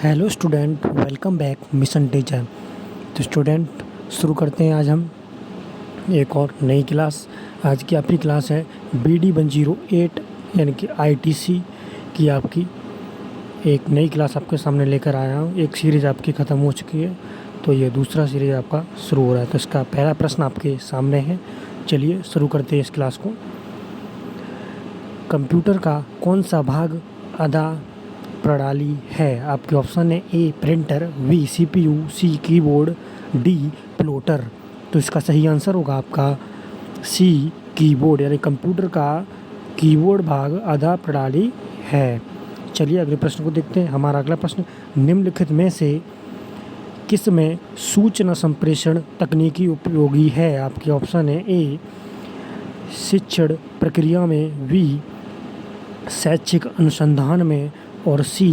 Hello student, welcome back mission teacher. तो student, शुरू करते हैं आज हम एक और नई क्लास। आज की आपकी क्लास है BD 108 यानी कि ITC की आपकी एक नई क्लास आपके सामने लेकर आया हूँ। एक सीरीज़ आपकी ख़त्म हो चुकी है, तो ये दूसरा सीरीज़ आपका शुरू हो रहा है। तो इसका पहला प्रश्न आपके सामने है। चलिए शुरू करते हैं इस क्लास को। कंप्यूटर का कौन सा भाग अदा प्रणाली है? आपके ऑप्शन है ए प्रिंटर, बी CPU, सी कीबोर्ड, डी प्लॉटर। तो इसका सही आंसर होगा आपका सी कीबोर्ड, यानी कंप्यूटर का कीबोर्ड भाग अदा प्रणाली है। चलिए अगले प्रश्न को देखते हैं। हमारा अगला प्रश्न, निम्नलिखित में से किस में सूचना संप्रेषण तकनीकी उपयोगी है? आपके ऑप्शन है ए शिक्षण प्रक्रिया में, बी शैक्षिक अनुसंधान में और सी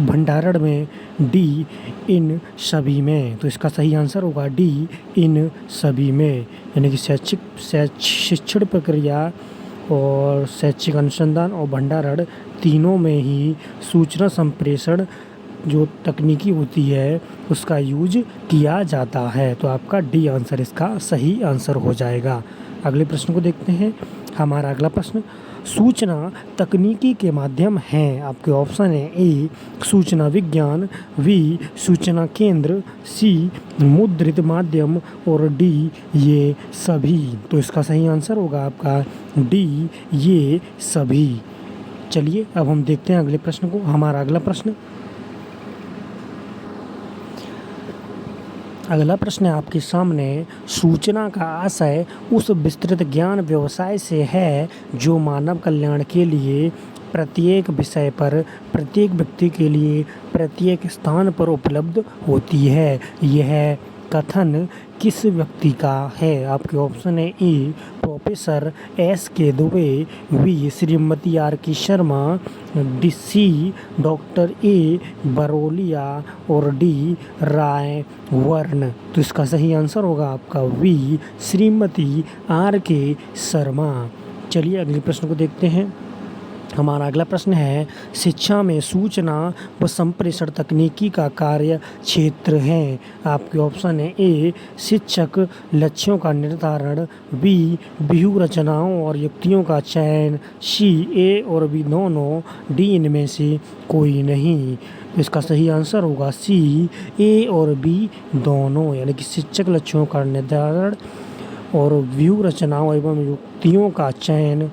भंडारण में, डी इन सभी में। तो इसका सही आंसर होगा डी इन सभी में, यानी कि शिक्षण प्रक्रिया और शैक्षिक अनुसंधान और भंडारण तीनों में ही सूचना संप्रेषण जो तकनीकी होती है उसका यूज किया जाता है। तो आपका डी आंसर इसका सही आंसर हो जाएगा। अगले प्रश्न को देखते हैं। हमारा अगला प्रश्न, सूचना तकनीकी के माध्यम हैं। आपके ऑप्शन है ए सूचना विज्ञान, बी सूचना केंद्र, सी मुद्रित माध्यम और डी ये सभी। तो इसका सही आंसर होगा आपका डी ये सभी। चलिए अब हम देखते हैं अगले प्रश्न को। हमारा अगला प्रश्न है आपके सामने, सूचना का आशय उस विस्तृत ज्ञान व्यवसाय से है जो मानव कल्याण के लिए प्रत्येक विषय पर, प्रत्येक व्यक्ति के लिए, प्रत्येक स्थान पर उपलब्ध होती है। यह कथन किस व्यक्ति का है? आपके ऑप्शन है A professor SK Dubey, B Shrimati RK Sharma, D C doctor A Barolia और डी राय वर्ण। तो इसका सही आंसर होगा आपका बी श्रीमती RK शर्मा। चलिए अगले प्रश्न को देखते हैं। हमारा अगला प्रश्न है, शिक्षा में सूचना व संप्रेषण तकनीकी का कार्य क्षेत्र है। आपके ऑप्शन है ए शिक्षक लक्ष्यों का निर्धारण, बी व्यूह रचनाओं और युक्तियों का चयन, सी ए और बी दोनों, डी इनमें से कोई नहीं। तो इसका सही आंसर होगा सी ए और बी दोनों, यानी कि शिक्षक लक्ष्यों का निर्धारण और व्यूह रचनाओं एवं युक्तियों का चयन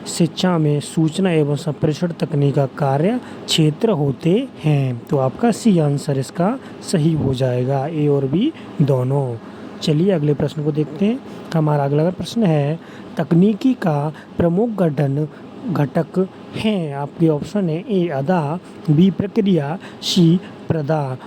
शिक्षा में सूचना एवं संप्रेषण तकनीक का कार्य क्षेत्र होते हैं। तो आपका सी आंसर इसका सही हो जाएगा, ए और बी दोनों। चलिए अगले प्रश्न को देखते हैं। हमारा अगला प्रश्न है, तकनीकी का प्रमुख घटक हैं। आपके ऑप्शन है ए अदा, बी प्रक्रिया, सी प्रदा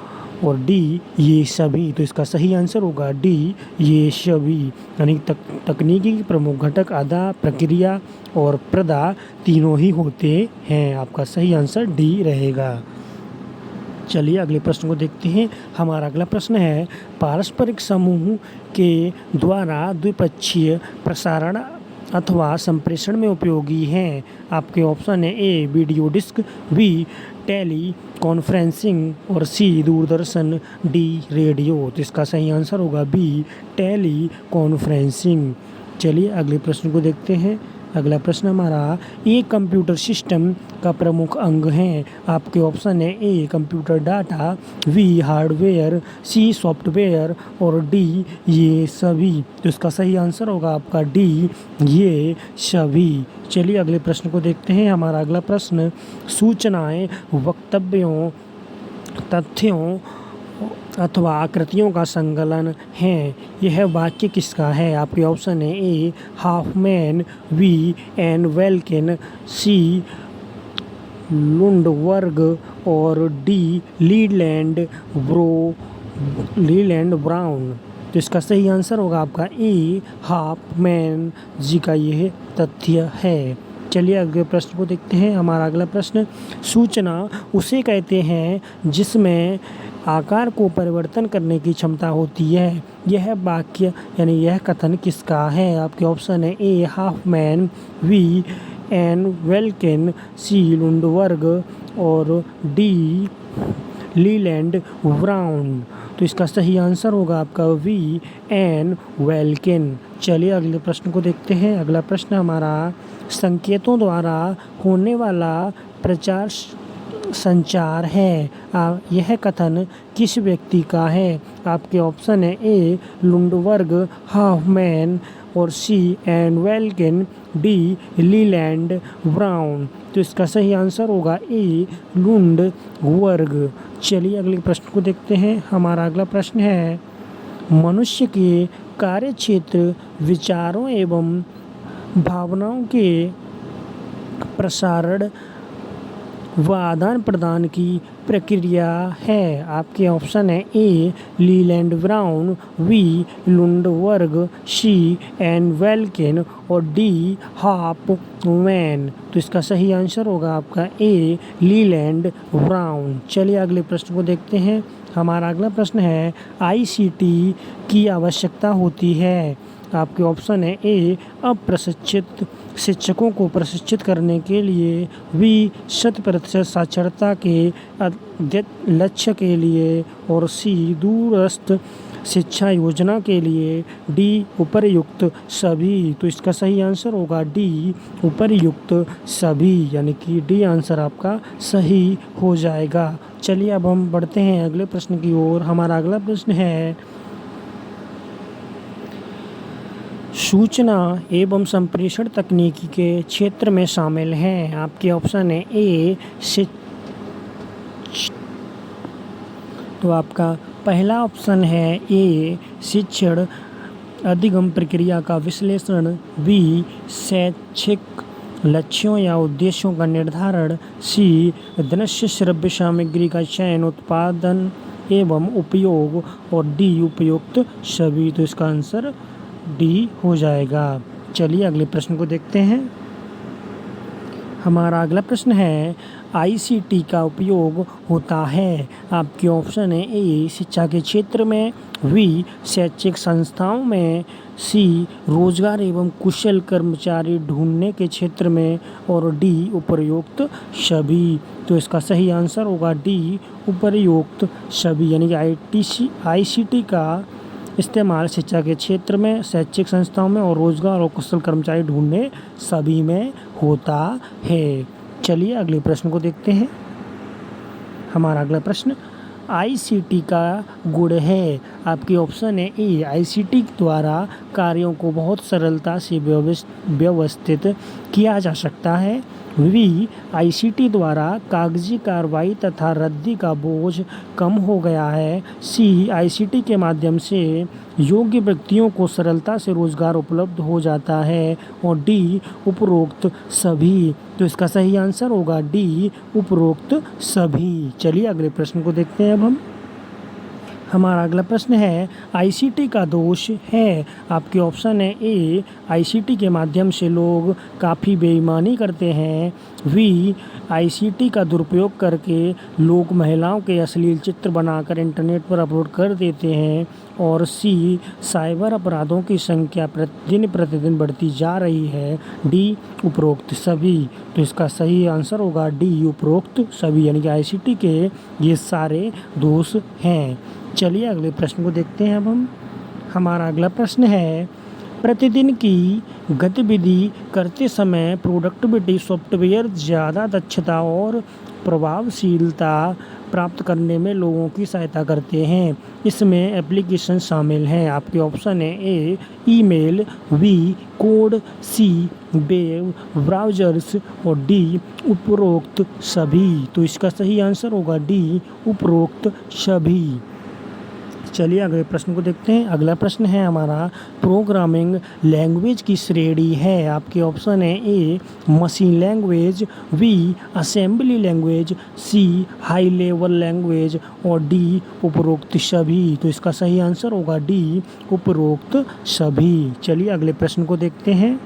और डी ये सभी। तो इसका सही आंसर होगा डी ये सभी, यानी तकनीकी के प्रमुख घटक अदा, प्रक्रिया और प्रदा तीनों ही होते हैं। आपका सही आंसर डी रहेगा। चलिए अगले प्रश्न को देखते हैं। हमारा अगला प्रश्न है, पारस्परिक समूह के द्वारा द्विपक्षीय प्रसारण अथवा संप्रेषण में उपयोगी हैं। आपके ऑप्शन है A video disc, B teleconferencing और सी दूरदर्शन, डी रेडियो। तो इसका सही आंसर होगा बी टेली कॉन्फ्रेंसिंग। चलिए अगले प्रश्न को देखते हैं। अगला प्रश्न हमारा, एक कंप्यूटर सिस्टम का प्रमुख अंग है। आपके ऑप्शन है A computer data, B hardware, C software और डी ये सभी। तो इसका सही आंसर होगा आपका डी ये सभी। चलिए अगले प्रश्न को देखते हैं। हमारा अगला प्रश्न, सूचनाएं वक्तव्यों, तथ्यों अथवा आकृतियों का संकलन है। यह वाक्य किसका है? आपके ऑप्शन है ए हाफमैन, बी एन वेल्किन, सी लुंडबर्ग और डी लीलैंड ब्राउन। तो इसका सही आंसर होगा आपका ए हाफमैन जी का यह तथ्य है। चलिए अगले प्रश्न को देखते हैं। हमारा अगला प्रश्न, सूचना उसे कहते हैं जिसमें आकार को परिवर्तन करने की क्षमता होती है। यह वाक्य यानी यह कथन किसका है? आपके ऑप्शन है ए हाफमैन, बी एन वेल्किन, सी लुंडबर्ग और डी लीलैंड ब्राउन। तो इसका सही आंसर होगा आपका वी एन वेल्किन। चलिए अगले प्रश्न को देखते हैं। अगला प्रश्न हमारा, संकेतों द्वारा होने वाला प्रचार संचार है, यह कथन किस व्यक्ति का है? आपके ऑप्शन है ए लुंडबर्ग, हाफमैन और C N Welkin, D Leland Brown. तो इसका सही आंसर होगा ए लुंडबर्ग। चलिए अगले प्रश्न को देखते हैं। हमारा अगला प्रश्न है, मनुष्य के कार्यक्षेत्र विचारों एवं भावनाओं के प्रसारण व आदान प्रदान की प्रक्रिया है। आपके ऑप्शन है A Leland Brown, B Lundberg, C N Welkin और डी हाफमैन। तो इसका सही आंसर होगा आपका ए लीलैंड ब्राउन। चलिए अगले प्रश्न को देखते हैं। हमारा अगला प्रश्न है, आईसीटी की आवश्यकता होती है। आपके ऑप्शन है ए अप्रशिक्षित शिक्षकों को प्रशिक्षित करने के लिए, बी 100% साक्षरता के लक्ष्य के लिए और सी दूरस्थ शिक्षा योजना के लिए, डी उपर्युक्त सभी। तो इसका सही आंसर होगा डी उपर्युक्त सभी, यानी कि डी आंसर आपका सही हो जाएगा। चलिए अब हम बढ़ते हैं अगले प्रश्न की ओर। हमारा अगला प्रश्न है, सूचना एवं संप्रेषण तकनीकी के क्षेत्र में शामिल हैं। आपके ऑप्शन है ए तो आपका पहला ऑप्शन है ए शिक्षण अधिगम प्रक्रिया का विश्लेषण, बी शैक्षिक लक्ष्यों या उद्देश्यों का निर्धारण, सी दृश्य श्रव्य सामग्री का चयन उत्पादन एवं उपयोग और डी उपयुक्त सभी। तो इसका आंसर डी हो जाएगा। चलिए अगले प्रश्न को देखते हैं। हमारा अगला प्रश्न है, आईसीटी का उपयोग होता है। आपके ऑप्शन है ए शिक्षा के क्षेत्र में, बी शैक्षिक संस्थाओं में, सी रोजगार एवं कुशल कर्मचारी ढूंढने के क्षेत्र में और डी उपर्युक्त सभी। तो इसका सही आंसर होगा डी उपर्युक्त सभी, यानी कि आईसीटी का इस्तेमाल शिक्षा के क्षेत्र में, शैक्षिक संस्थाओं में और रोजगार और कुशल कर्मचारी ढूंढने सभी में होता है। चलिए अगले प्रश्न को देखते हैं। हमारा अगला प्रश्न, आईसीटी का गुण है। आपके ऑप्शन है ए आईसीटी द्वारा कार्यों को बहुत सरलता से व्यवस्थित किया जा सकता है, बी आईसीटी द्वारा कागजी कार्रवाई तथा रद्दी का बोझ कम हो गया है, सी आईसीटी के माध्यम से योग्य व्यक्तियों को सरलता से रोजगार उपलब्ध हो जाता है और डी उपरोक्त सभी। तो इसका सही आंसर होगा डी उपरोक्त सभी। चलिए अगले प्रश्न को देखते हैं अब हम। हमारा अगला प्रश्न है, आईसीटी का दोष है। आपके ऑप्शन है ए आईसीटी के माध्यम से लोग काफ़ी बेईमानी करते हैं, बी आईसीटी का दुरुपयोग करके लोग महिलाओं के अश्लील चित्र बनाकर इंटरनेट पर अपलोड कर देते हैं और सी साइबर अपराधों की संख्या दिन प्रतिदिन बढ़ती जा रही है, डी उपरोक्त सभी। तो इसका सही आंसर होगा डी उपरोक्त सभी, यानी कि आईसीटी के ये सारे दोष हैं। चलिए अगले प्रश्न को देखते हैं अब हम। हमारा अगला प्रश्न है, प्रतिदिन की गतिविधि करते समय प्रोडक्टिविटी सॉफ्टवेयर ज़्यादा दक्षता और प्रभावशीलता प्राप्त करने में लोगों की सहायता करते हैं। इसमें एप्लीकेशन शामिल हैं। आपके ऑप्शन है ए ईमेल, बी कोड, सी वेब ब्राउज़र्स और डी उपरोक्त सभी। तो इसका सही आंसर होगा डी उपरोक्त सभी। चलिए अगले प्रश्न को देखते हैं। अगला प्रश्न है हमारा, प्रोग्रामिंग लैंग्वेज की श्रेणी है। आपके ऑप्शन है A machine language, B assembly language, C high level language और डी उपरोक्त सभी। तो इसका सही आंसर होगा डी उपरोक्त सभी। चलिए अगले प्रश्न को देखते हैं।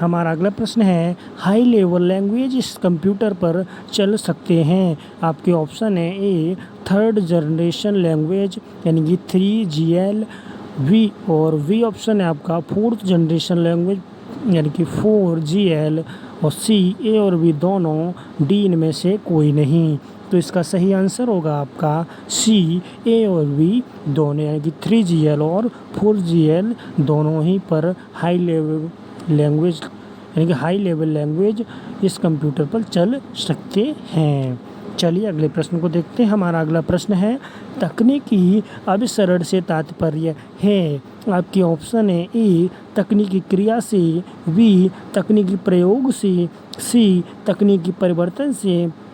हमारा अगला प्रश्न है, हाई लेवल लैंग्वेज इस कंप्यूटर पर चल सकते हैं। आपके ऑप्शन है ए थर्ड जनरेशन लैंग्वेज यानी कि 3GL, वी और वी ऑप्शन है आपका फोर्थ जनरेशन लैंग्वेज यानी कि 4Gl, और सी ए और बी दोनों, डी इनमें से कोई नहीं। तो इसका सही आंसर होगा आपका सी, ए और बी दोनों, यानी कि 3Gl और 4Gl दोनों ही पर हाई लेवल लैंग्वेज, यानी कि हाई लेवल लैंग्वेज इस कंप्यूटर पर चल सकते हैं। चलिए अगले प्रश्न को देखते हैं। हमारा अगला प्रश्न है, तकनीकी अभिसरण से तात्पर्य है। आपके ऑप्शन है ए तकनीकी क्रिया से, बी तकनीकी प्रयोग से, सी तकनीकी परिवर्तन से,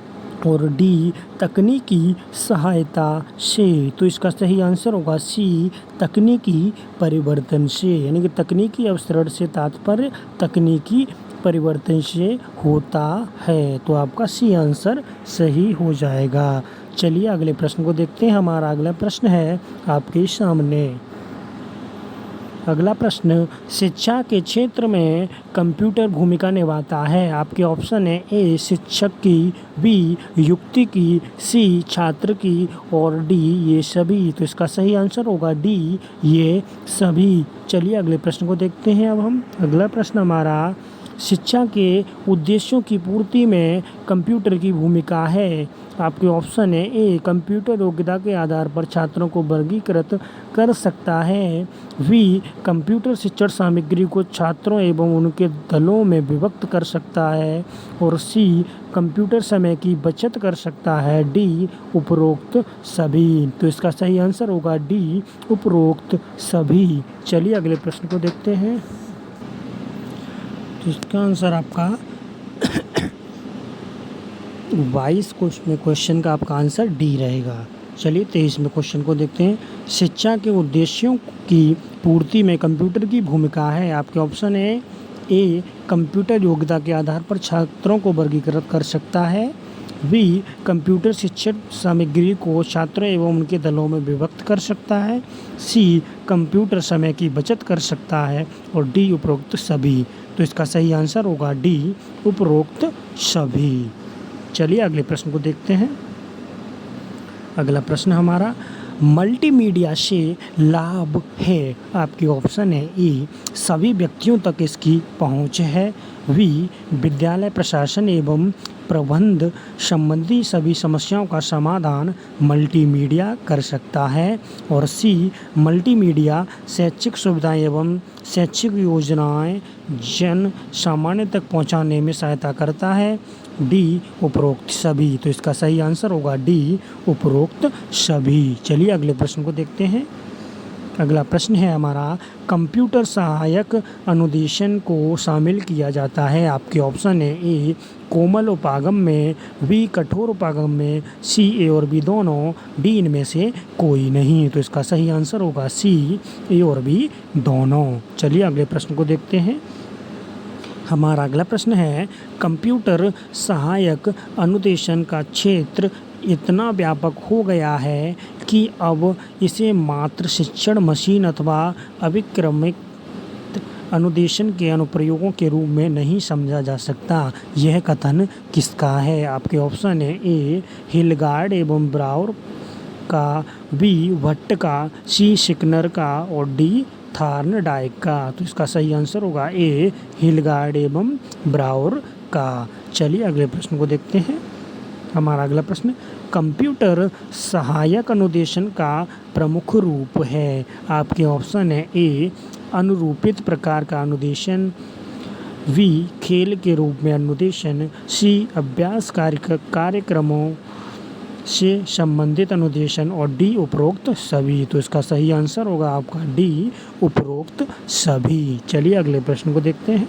और डी तकनीकी सहायता से। तो इसका सही आंसर होगा सी तकनीकी परिवर्तन से, यानी कि तकनीकी अवसरण से तात्पर्य तकनीकी परिवर्तन से होता है। तो आपका सी आंसर सही हो जाएगा। चलिए अगले प्रश्न को देखते हैं। हमारा अगला प्रश्न है आपके सामने। अगला प्रश्न, शिक्षा के क्षेत्र में कंप्यूटर भूमिका निभाता है। आपके ऑप्शन है ए शिक्षक की, बी युक्ति की, सी छात्र की, और डी ये सभी। तो इसका सही आंसर होगा डी ये सभी। चलिए अगले प्रश्न को देखते हैं। अब हम अगला प्रश्न हमारा, शिक्षा के उद्देश्यों की पूर्ति में कंप्यूटर की भूमिका है। आपके ऑप्शन है ए कंप्यूटर योग्यता के आधार पर छात्रों को वर्गीकृत कर सकता है, बी कंप्यूटर शिक्षण सामग्री को छात्रों एवं उनके दलों में विभक्त कर सकता है, और सी कंप्यूटर समय की बचत कर सकता है, डी उपरोक्त सभी। तो इसका सही आंसर होगा डी उपरोक्त सभी। चलिए अगले प्रश्न को देखते हैं। तो इसका आंसर आपका 22 क्वेश्चन का आपका आंसर डी रहेगा। चलिए 23वें क्वेश्चन को देखते हैं। शिक्षा के उद्देश्यों की पूर्ति में कंप्यूटर की भूमिका है। आपके ऑप्शन है ए कंप्यूटर योग्यता के आधार पर छात्रों को वर्गीकृत कर सकता है, बी कंप्यूटर शिक्षण सामग्री को छात्रों एवं उनके दलों में विभक्त कर सकता है, सी कंप्यूटर समय की बचत कर सकता है, और डी उपरोक्त सभी। तो इसका सही आंसर होगा डी उपरोक्त सभी। चलिए अगले प्रश्न को देखते हैं। अगला प्रश्न हमारा, मल्टीमीडिया से लाभ है। आपके ऑप्शन है ए सभी व्यक्तियों तक इसकी पहुंच है, बी विद्यालय प्रशासन एवं प्रबंध संबंधी सभी समस्याओं का समाधान मल्टीमीडिया कर सकता है, और सी मल्टीमीडिया शैक्षिक सुविधाएं एवं शैक्षिक योजनाएं जन सामान्य तक पहुंचाने में सहायता करता है, डी उपरोक्त सभी। तो इसका सही आंसर होगा डी उपरोक्त सभी। चलिए अगले प्रश्न को देखते हैं। अगला प्रश्न है हमारा, कंप्यूटर सहायक अनुदेशन को शामिल किया जाता है। आपके ऑप्शन है ए कोमल उपागम में, बी कठोर उपागम में, सी ए और बी दोनों, डी इनमें से कोई नहीं। तो इसका सही आंसर होगा सी ए और बी दोनों। चलिए अगले प्रश्न को देखते हैं। हमारा अगला प्रश्न है, कंप्यूटर सहायक अनुदेशन का क्षेत्र इतना व्यापक हो गया है कि अब इसे मात्र शिक्षण मशीन अथवा अभिक्रमिक अनुदेशन के अनुप्रयोगों के रूप में नहीं समझा जा सकता। यह कथन किसका है? आपके ऑप्शन है ए हिलगार्ड एवं ब्राउर का, बी भट्ट का, सी शिकनर का, और डी थार्नडाइक का। तो इसका सही आंसर होगा ए हिलगार्ड एवं ब्राउर का। चलिए अगले प्रश्न को देखते हैं। हमारा अगला प्रश्न, कंप्यूटर सहायक अनुदेशन का प्रमुख रूप है। आपके ऑप्शन है ए अनुरूपित प्रकार का अनुदेशन, बी खेल के रूप में अनुदेशन, सी अभ्यास कार्यक्रमों से संबंधित अनुदेशन, और डी उपरोक्त सभी। तो इसका सही आंसर होगा आपका डी उपरोक्त सभी। चलिए अगले प्रश्न को देखते हैं।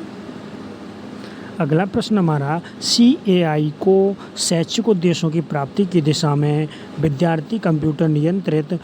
अगला प्रश्न हमारा, CAI को शैक्षिक उद्देश्यों की प्राप्ति की दिशा में विद्यार्थी कंप्यूटर नियंत्रित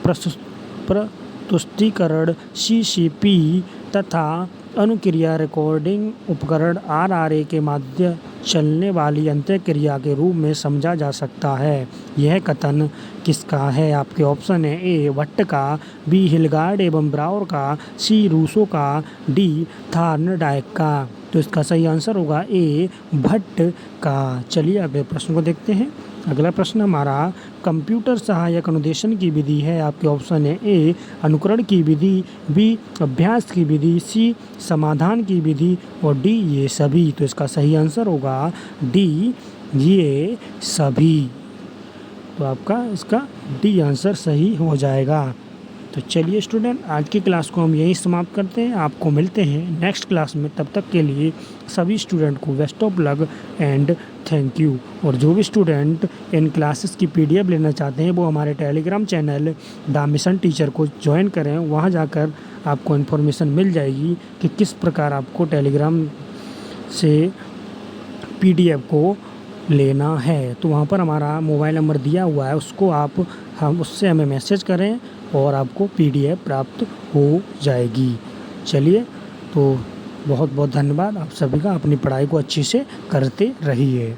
प्रस्तुतीकरण CCP तथा अनुक्रिया रिकॉर्डिंग उपकरण RRA के माध्य चलने वाली अंतःक्रिया के रूप में समझा जा सकता है। यह कथन किसका है? आपके ऑप्शन है ए भट्ट का, बी हिलगार्ड एवं ब्राउर का, सी रूसो का, डी थार्नडाइक का। तो इसका सही आंसर होगा ए भट्ट का। चलिए अगले प्रश्न को देखते हैं। अगला प्रश्न हमारा, कंप्यूटर सहायक अनुदेशन की विधि है? आपके ऑप्शन है ए अनुकरण की विधि, बी अभ्यास की विधि, सी समाधान की विधि और डी ये सभी। तो इसका सही आंसर होगा डी ये सभी। तो आपका इसका डी आंसर सही हो जाएगा। तो चलिए स्टूडेंट, आज की क्लास को हम यहीं समाप्त करते हैं। आपको मिलते हैं नेक्स्ट क्लास में। तब तक के लिए सभी स्टूडेंट को best of luck and thank you. और जो भी स्टूडेंट इन क्लासेस की PDF लेना चाहते हैं वो हमारे Telegram channel the mission teacher को ज्वाइन करें। वहाँ जाकर आपको इन्फॉर्मेशन मिल जाएगी कि किस प्रकार आपको टेलीग्राम से PDF को लेना है। तो वहाँ पर हमारा मोबाइल नंबर दिया हुआ है, उससे हमें मैसेज करें और आपको PDF प्राप्त हो जाएगी। चलिए, तो बहुत बहुत धन्यवाद आप सभी का। अपनी पढ़ाई को अच्छे से करते रहिए।